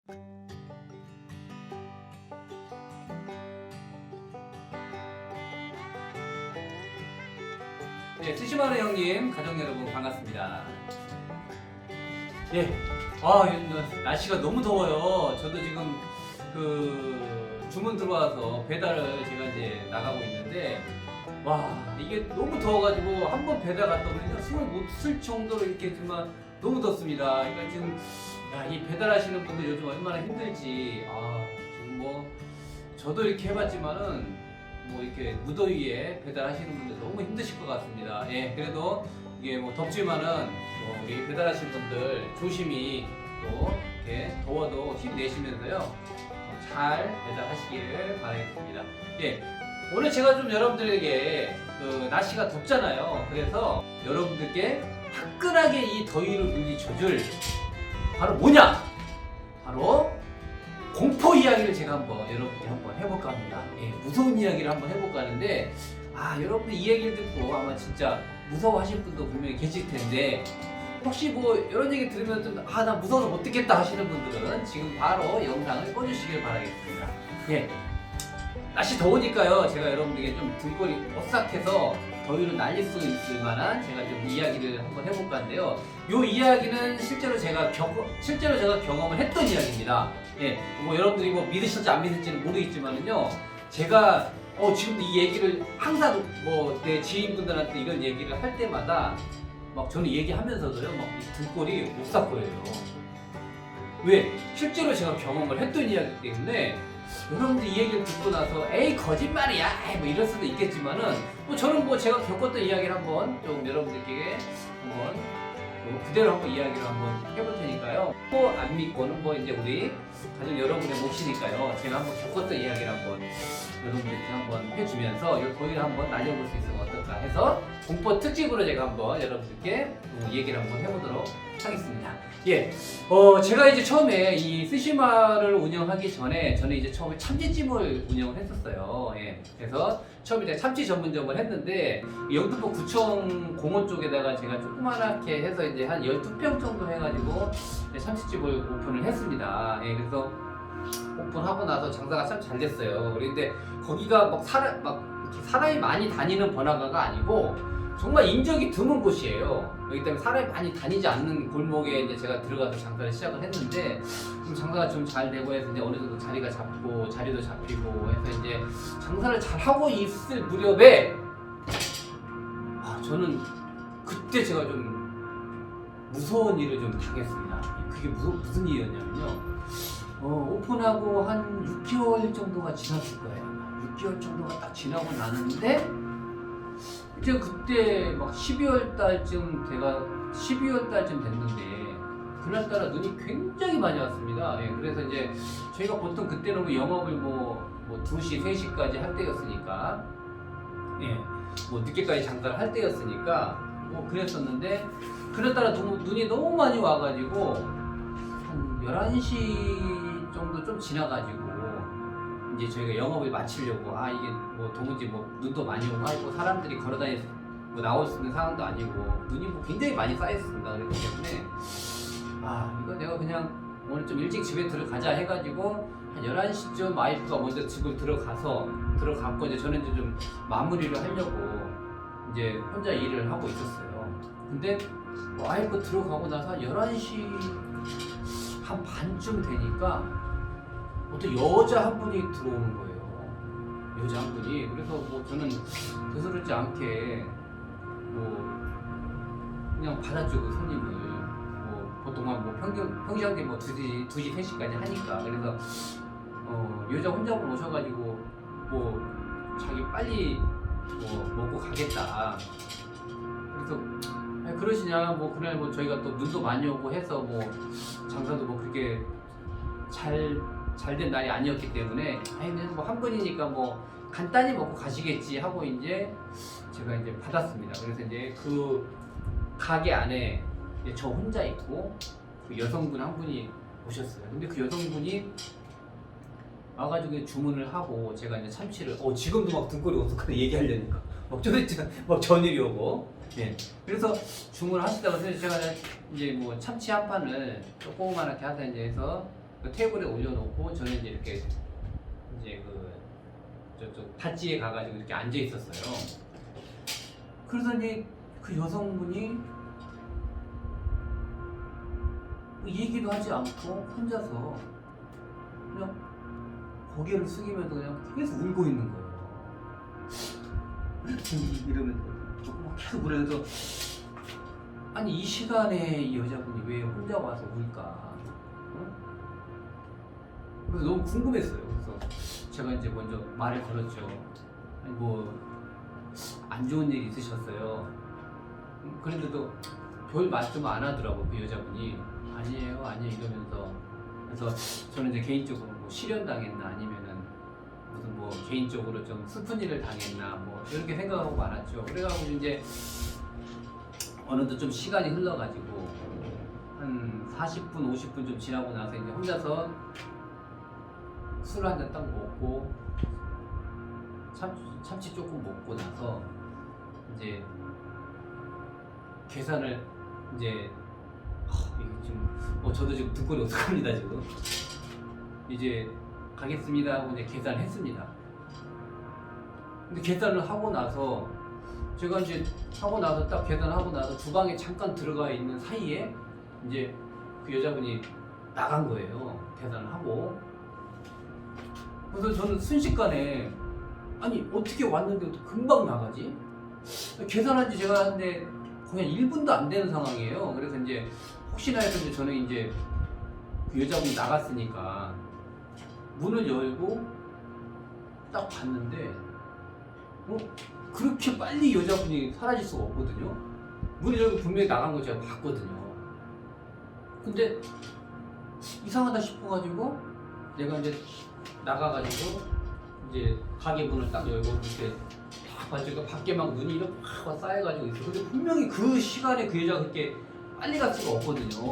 네, 스시마루 형님, 가족 여러분 반갑습니다. 예, 날씨가 너무 더워요. 저도 지금 주문 들어와서 배달을 제가 이제 나가고 있는데, 와, 이게 너무 더워가지고 한 번 배달 갔다 오면 숨을 못 쉴 정도로 이렇게 정말 너무 덥습니다. 그러니까 지금 이 배달하시는 분들 요즘 얼마나 힘들지. 지금 뭐 저도 이렇게 해봤지만은 뭐 이렇게 무더위에 배달하시는 분들 너무 힘드실 것 같습니다. 예, 그래도 이게 뭐 덥지만은 우리 배달하시는 분들 조심히 또 이렇게 더워도 힘내시면서요 잘 배달하시기를 바라겠습니다. 예, 오늘 제가 좀 여러분들에게 날씨가 덥잖아요. 그래서 여러분들께 화끈하게 이 더위를 물리쳐줄 바로 뭐냐? 바로 공포 이야기를 제가 여러분께 한번 해볼까 합니다. 예, 무서운 이야기를 한번 해볼까 하는데, 여러분들 이 얘기를 듣고 아마 진짜 무서워하실 분도 분명히 계실 텐데, 혹시 뭐 이런 얘기 들으면 좀 나 무서워서 못 듣겠다 하시는 분들은 지금 바로 영상을 꺼주시길 바라겠습니다. 예, 날씨 더우니까요, 제가 여러분들에게 좀 등골이 오싹해서 더위를 날릴 수 있을 만한 제가 좀 이야기를 한번 해볼까 하는데요. 이 이야기는 실제로 제가 경험을 했던 이야기입니다. 예, 뭐 여러분들이 뭐 믿으실지 안 믿을지는 모르겠지만은요, 제가 지금 이 얘기를 항상 뭐 내 지인분들한테 이런 얘기를 할 때마다 막 저는 얘기하면서도요, 막 등골이 오싹거려요. 왜? 실제로 제가 경험을 했던 이야기이기 때문에 여러분들 이 얘기를 듣고 나서 에이 거짓말이야 뭐 이럴 수도 있겠지만은 뭐 저는 뭐 제가 겪었던 이야기를 한번 좀 여러분들께 한번 그대로 한번 이야기를 한번 해볼 테니까요. 뭐 안 믿고는 뭐 이제 우리 가족 여러분의 몫이니까요. 제가 한번 겪었던 이야기를 한번 여러분들께 한번 해주면서 이 더위를 한번 날려볼 수 있으면 어떨까 해서 공포 특집으로 제가 한번 여러분들께 얘기를 한번 해보도록 하겠습니다. 예, 제가 이제 처음에 이 스시마를 운영하기 전에 저는 이제 처음에 참치집을 운영을 했었어요. 예, 그래서 처음에 이제 참치 전문점을 했는데 영등포 구청 공원 쪽에다가 제가 조그맣게 해서 이제 한 12평 정도 해가지고 참치집을 오픈을 했습니다. 예, 그래서 오픈하고 나서 장사가 참 잘 됐어요. 그런데 거기가 막 이렇게 사람이 많이 다니는 번화가가 아니고 정말 인적이 드문 곳이에요. 그렇기 때문에 사람이 많이 다니지 않는 골목에 이제 제가 들어가서 장사를 시작을 했는데 좀 장사가 좀 잘 되고 해서 이제 어느 정도 자리도 잡히고 해서 이제 장사를 잘 하고 있을 무렵에 저는 그때 제가 좀 무서운 일을 좀 당했습니다. 그게 무슨 일이었냐면요. 오픈하고 한 6개월 정도가 지났을 거예요. 6개월 정도가 딱 지나고 나는데 이제 그때 막 12월 달쯤 됐는데 그날따라 눈이 굉장히 많이 왔습니다. 예, 그래서 이제 저희가 보통 그때는 뭐 영업을 뭐 2시, 3시까지 할 때였으니까 예, 뭐 늦게까지 장사를 할 때였으니까 뭐 그랬었는데 그날따라 눈이 너무 많이 와가지고 한 11시 정도 좀 지나가지고 이제 저희가 영업을 마치려고 이게 뭐 도무지 뭐 눈도 많이 오고 하고 사람들이 걸어다니서 뭐 나올 수 있는 상황도 아니고 눈이 뭐 굉장히 많이 쌓였습니다. 그렇기 때문에 이거 내가 그냥 오늘 좀 일찍 집에 들어가자 해가지고 한 11시쯤 와이프가 먼저 집을 들어갔고 이제 저는 이제 좀 마무리를 하려고 이제 혼자 일을 하고 있었어요. 근데 와이프 들어가고 나서 11시 한 반쯤 되니까 어떤 여자 한 분이 들어오는 거예요. 여자 한 분이. 그래서 뭐 저는 대수롭지 않게 뭐 그냥 받았죠, 그 손님을. 뭐 보통은 뭐 평상시에 뭐 2시, 3시까지 하니까. 그래서 여자 혼자분 오셔가지고 뭐 자기 빨리 뭐 먹고 가겠다. 그래서 그러시냐, 뭐 그날 뭐 저희가 또 눈도 많이 오고 해서 뭐 장사도 뭐 그렇게 잘 된 날이 아니었기 때문에 뭐 한 분이니까 뭐 간단히 먹고 가시겠지 하고 이제 제가 이제 받았습니다. 그래서 이제 그 가게 안에 이제 저 혼자 있고 그 여성분 한 분이 오셨어요. 근데 그 여성분이 와가지고 주문을 하고 제가 이제 참치를 지금도 막 등골이 오싹하다 얘기하려니까 막 전일이 오고 예. 그래서 주문을 하시다가 제가 이제 뭐 참치 한 판을 조그만하게 하자 이제 해서 그 테이블에 올려놓고 저는 이제 이렇게 이제 그 저쪽 닷지에 가가지고 이렇게 앉아 있었어요. 그러더니 그 여성분이 얘기도 하지 않고 혼자서 그냥 고개를 숙이면서 그냥 계속 울고 있는 거예요. 이러면서 조금 계속 울면서 아니 이 시간에 이 여자분이 왜 혼자 와서 울까? 응? 그래서 너무 궁금했어요. 그래서 제가 이제 먼저 말을 걸었죠. 아니 뭐 안 좋은 일 있으셨어요? 그런데도 별 말씀 안 하더라고 그 여자분이. 아니에요 이러면서. 그래서 저는 이제 개인적으로 뭐 실연 당했나 아니면은 무슨 뭐 개인적으로 좀 슬픈 일을 당했나 뭐 이렇게 생각하고 말았죠. 그래가지고 이제 어느덧 좀 시간이 흘러가지고 한 40분 50분 좀 지나고 나서 이제 혼자서 술 한 잔 딱 먹고 참치 조금 먹고 나서 이제 계산을 이제 이게 지금 저도 지금 듣고는 어떡합니다 지금. 이제 가겠습니다 하고 이제 계산을 했습니다. 근데 계산을 하고 나서 제가 이제 하고 나서 딱 계산하고 나서 주방에 잠깐 들어가 있는 사이에 이제 그 여자분이 나간 거예요. 계산을 하고. 그래서 저는 순식간에 아니 어떻게 왔는데 금방 나가지? 계산한 지 제가 한데 거의 1분도 안 되는 상황이에요. 그래서 이제 혹시나 해서 이제 저는 이제 그 여자분이 나갔으니까 문을 열고 딱 봤는데 그렇게 빨리 여자분이 사라질 수가 없거든요. 문을 열고 분명히 나간 거 제가 봤거든요. 근데 이상하다 싶어가지고 내가 이제 나가가지고 이제 가게 문을 딱 열고 이렇게 딱 봐주니까 밖에 막 눈이 이렇게 막 쌓여가지고 있어. 근데 분명히 그 시간에 그 여자가 그렇게 빨리 갈 수가 없거든요.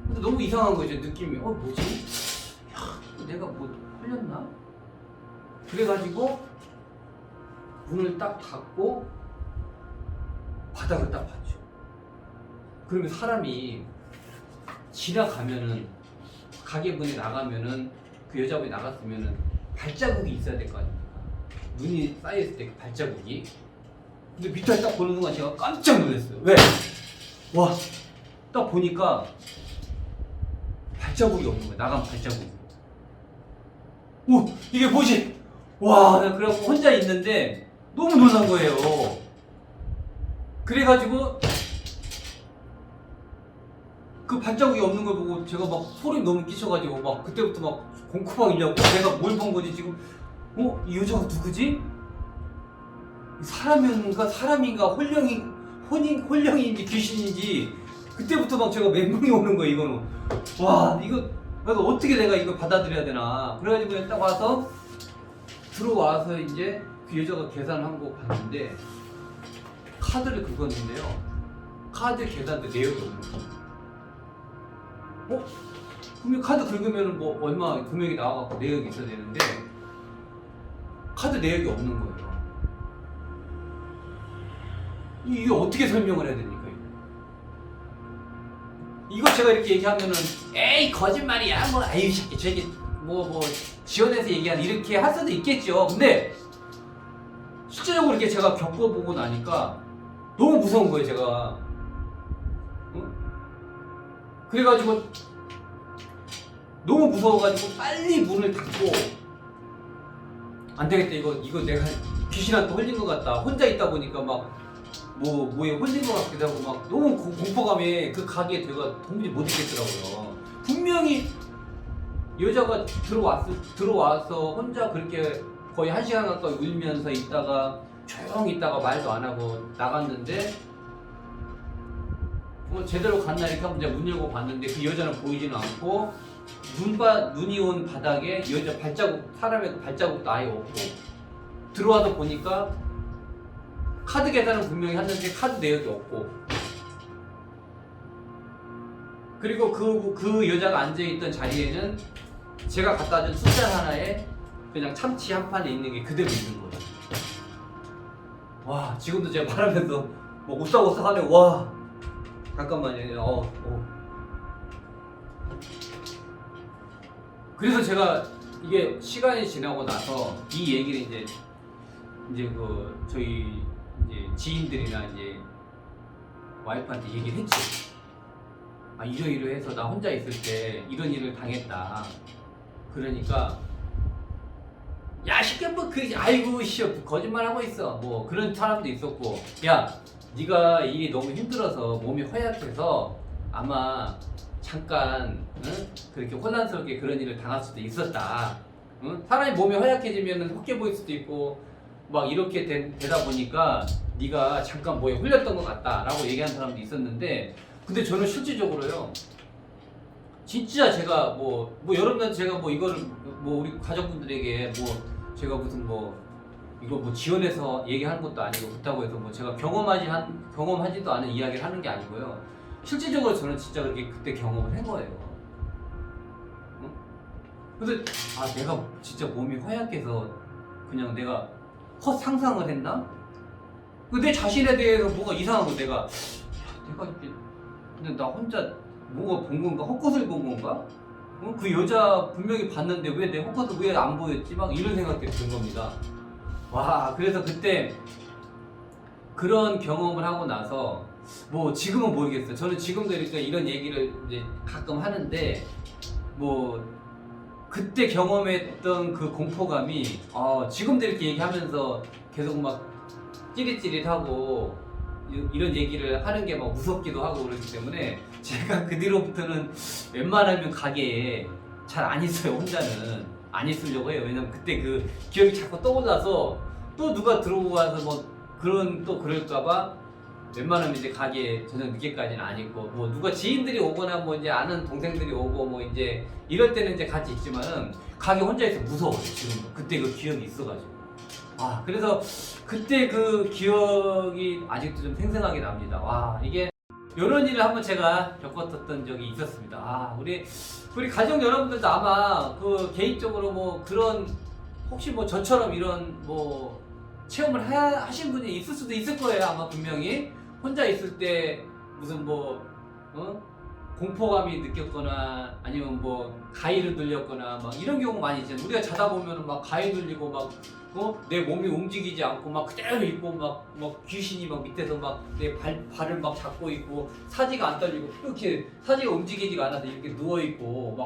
근데 너무 이상한 거죠 느낌이. 뭐지? 야, 내가 뭐 흘렸나? 그래가지고 문을 딱 닫고 바닥을 딱 봤죠. 그러면 사람이 지나가면은 가게 문에 나가면은 그 여자분이 나갔으면은 발자국이 있어야 될 거 아닙니까? 눈이 쌓여있을 때 그 발자국이. 근데 밑에 딱 보는 순간 제가 깜짝 놀랐어요. 왜? 와, 딱 보니까 발자국이 없는 거야. 나간 발자국이. 오, 이게 뭐지? 와, 나 그래갖고 혼자 있는데 너무 놀란 거예요. 그래가지고 그 발자국이 없는 걸 보고 제가 막 소름 너무 끼쳐가지고 막 그때부터 막 공포방이냐고 내가 뭘 본 거지 지금. 이 여자가 누구지? 사람인가 홀령인지 귀신인지 그때부터 막 제가 멘붕이 오는 거예요. 이거는 와 이거 어떻게 내가 이걸 받아들여야 되나. 그래가지고 그냥 딱 와서 들어와서 이제 그 여자가 계산한 거 봤는데 카드를 긁었는데요. 카드 계산도 내역이 없는 거예요. 그러면 카드 긁으면 뭐 얼마 금액이 나와갖고 내역이 있어야 되는데 카드 내역이 없는 거예요. 이게 어떻게 설명을 해야 됩니까? 이거 제가 이렇게 얘기하면은 에이 거짓말이야 뭐 아유 저기 뭐 지원해서 얘기하는 이렇게 할 수도 있겠죠. 근데 실제적으로 이렇게 제가 겪어보고 나니까 너무 무서운 거예요 제가. 그래가지고 너무 무서워가지고 빨리 문을 닫고 안 되겠다 이거 내가 귀신한테 홀린 것 같다. 혼자 있다 보니까 막 뭐에 홀린 것 같기도 하고 막 너무 공포감에 그 가게에 도무지 못 있겠더라고요. 분명히 여자가 들어와서 혼자 그렇게 거의 1시간 가까이 울면서 있다가 조용히 있다가 말도 안 하고 나갔는데 제대로 갔나 이렇게 하면 이제 문 열고 봤는데 그 여자는 보이지는 않고 눈이 온 바닥에 여자 사람의 그 발자국도 아예 없고 들어와서 보니까 카드 계산은 분명히 했는데 카드 내역이 없고 그리고 그 여자가 앉아있던 자리에는 제가 갖다 준 숫자 하나에 그냥 참치 한 판에 있는 게 그대로 있는 거예요. 와 지금도 제가 말하면서 뭐 오싹오싹하네. 와 잠깐만요. 그래서 제가 이게 시간이 지나고 나서 이 얘기를 이제 그 저희 이제 지인들이나 이제 와이프한테 얘기를 했지. 아, 이러이러해서 나 혼자 있을 때 이런 일을 당했다. 그러니까 야, 쉽게 뭐 아이고 씨 거짓말 하고 있어. 뭐 그런 사람도 있었고, 야, 네가 일이 너무 힘들어서 몸이 허약해서 아마 잠깐 그렇게 혼란스럽게 그런 일을 당할 수도 있었다. 사람이 몸이 허약해지면 헛게 보일 수도 있고 막 이렇게 되다 보니까 네가 잠깐 뭐에 홀렸던 것 같다라고 얘기하는 사람도 있었는데, 근데 저는 실질적으로요, 진짜 제가 뭐 여러분들 제가 뭐 이거를 뭐 우리 가족분들에게 뭐 제가 무슨 뭐 이거 뭐 지원해서 얘기하는 것도 아니고 그렇다고 해서 뭐 제가 경험하지도 않은 이야기를 하는 게 아니고요. 실질적으로 저는 진짜 그렇게 그때 경험을 한 거예요. 응? 근데 아, 내가 진짜 몸이 허약해서 그냥 내가 상상을 했나? 내 자신에 대해서 뭐가 이상한 거 내가 야, 내가 이렇게 근데 나 혼자 뭐가 본 건가? 헛것을 본 건가? 그 여자 분명히 봤는데 왜 내 헛것을 왜 안 보였지? 막 이런 생각이 든 겁니다. 와, 그래서 그때 그런 경험을 하고 나서 뭐 지금은 모르겠어요. 저는 지금도 이렇게 이런 얘기를 이제 가끔 하는데 뭐 그때 경험했던 그 공포감이 지금도 이렇게 얘기하면서 계속 막 찌릿찌릿하고 이런 얘기를 하는 게 막 무섭기도 하고 그렇기 때문에 제가 그 뒤로부터는 웬만하면 가게에 잘 안 있어요. 혼자는 안 있으려고 해요. 왜냐면 그때 그 기억이 자꾸 떠올라서 또 누가 들어오고 와서 뭐 그럴까봐 웬만하면 이제 가게에 저녁 늦게까지는 안 있고, 뭐 누가 지인들이 오거나 뭐 이제 아는 동생들이 오고 뭐 이제 이럴 때는 이제 같이 있지만은 가게 혼자 있어 무서워요. 지금도 그때 그 기억이 있어가지고. 아, 그래서 그때 그 기억이 아직도 좀 생생하게 납니다. 와, 이게 이런 일을 한번 제가 겪었던 적이 있었습니다. 아, 우리 가족 여러분들도 아마 그 개인적으로 뭐 그런 혹시 뭐 저처럼 이런 뭐 체험을 하신 분이 있을 수도 있을 거예요. 아마 분명히 혼자 있을 때 무슨 뭐 공포감이 느꼈거나 아니면 뭐 가위를 눌렸거나 막 이런 경우 많이 있잖아요. 우리가 자다 보면은 막 가위 눌리고 막 내 몸이 움직이지 않고 막 그대로 있고 막 귀신이 막 밑에서 막 내 발을 막 잡고 있고 사지가 안 떨리고 이렇게 사지가 움직이지가 않아서 이렇게 누워 있고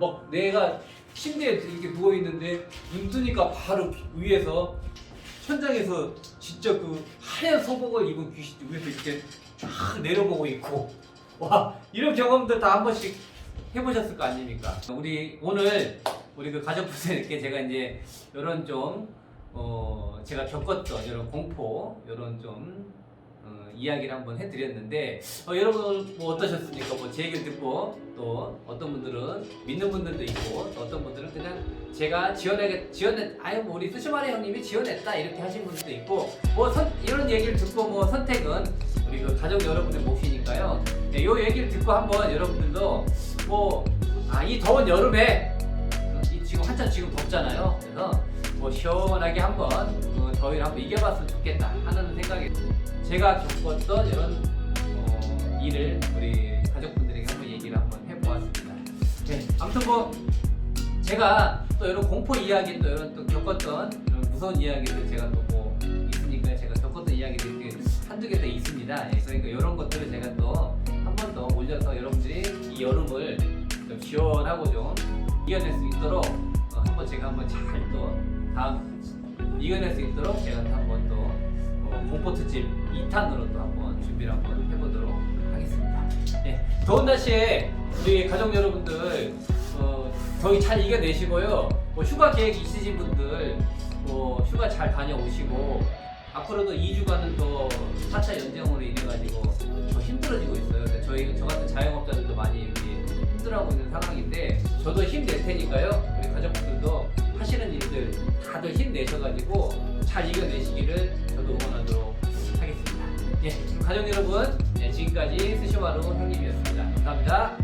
막 내가 침대에 이렇게 누워 있는데 눈 뜨니까 바로 위에서 천장에서 진짜 그 하얀 소복을 입은 귀신이 위에서 이렇게 쫙 내려보고 있고, 와, 이런 경험들 다 한 번씩 해보셨을 거 아닙니까? 오늘 우리 그 가족분들께 제가 이제 이런 좀 제가 겪었던 이런 공포, 이런 좀 이야기를 한번 해드렸는데 여러분 뭐 어떠셨습니까? 뭐 제 얘기를 듣고 또 어떤 분들은 믿는 분들도 있고 또 어떤 분들은 그냥 제가 아유 뭐 우리 스시마네 형님이 지원했다 이렇게 하신 분들도 있고 뭐 이런 얘기를 듣고 뭐 선택은 우리 그 가족 여러분의 몫이니까요. 네, 요 얘기를 듣고 한번 여러분들도 뭐 이 더운 여름에 지금 한참 지금 덥잖아요. 그래서 뭐 시원하게 한번 더위를 한번 이겨봤으면 좋겠다 하는 생각에 제가 겪었던 이런 일을 우리 가족분들에게 한번 얘기를 한번 해보았습니다. 네, 아무튼 뭐 제가 또 이런 공포 이야기 또 이런 또 겪었던 이런 무서운 이야기들 제가 또 뭐 있으니까 제가 겪었던 이야기들이 한두 개 더 있습니다. 예, 그러니까 이런 것들을 제가 또 한 번 더 올려서 여러분들이 이 여름을 좀 시원하고 좀 이겨낼 수 있도록 한번 제가 한번 잘 또 다음 이겨낼 수 있도록 제가 한번 또 공포 특집 2탄으로 또 한번 준비를 한번 해보도록 하겠습니다. 네, 더운 날씨에 우리 가족 여러분들 더위 잘 이겨내시고요. 뭐 휴가 계획 있으신 분들 뭐 휴가 잘 다녀오시고 앞으로도 2주간은 또 4차 연장으로 인해가지고 더 힘들어지고 있어요. 저 같은 자영업자들도 많이 이렇게 힘들어하고 있는 상황인데 저도 힘낼 테니까요. 우리 가족분들도 하시는 일들 다들 힘내셔가지고 잘 이겨내시기를 저도 응원하도록 하겠습니다. 예, 가족 여러분, 지금까지 스시마루 형님이었습니다. 감사합니다.